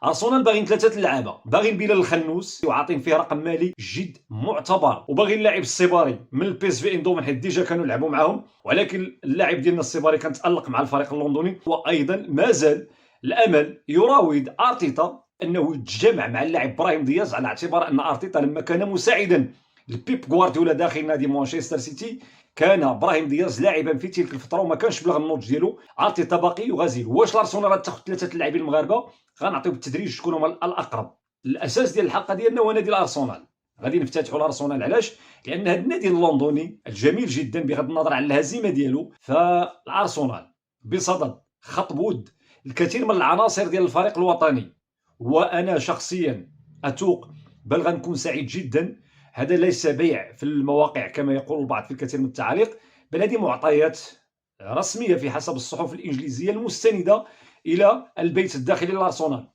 ارسنال باغيين ثلاثه اللعابه، باغيين بلال الخنوس وعاطين فيه رقم مالي جد معتبر، وباغيين اللاعب السيباري من البيس في اندوفن حيت ديجا كانوا لعبوا معاهم، ولكن اللاعب ديالنا السيباري كان تالق مع الفريق اللندني. وايضا مازال الامل يراود ارتيتا انه يتجمع مع اللاعب ابراهيم دياز، على اعتبار ان ارتيتا لما كان مساعدا لبيب غوارديولا داخل نادي مانشستر سيتي كان ابراهيم دياز لاعبا في تلك الفتره وما كانش بلغ النضج ديالو. ارتيتا باقي يغازل. واش الارسنال غتاخذ ثلاثه اللاعبين المغاربه؟ غنعطيو بالتدريج شكون هما الاقرب. الاساس ديال الحلقه ديالنا هو نادي الارسنال. غادي نفتتحوا الارسنال. علاش؟ لان هذا النادي اللندني الجميل جدا بغض النظر عن الهزيمه ديالو، فالارسنال بصدد خط بود الكثير من العناصر ديال الفريق الوطني. وانا شخصيا اتوق بل غنكون سعيد جدا. هذا ليس بيع في المواقع كما يقول البعض في الكثير من التعاليق، بل هذه معطيات رسميه في حسب الصحف الانجليزيه المستنده الى البيت الداخلي للارسنال.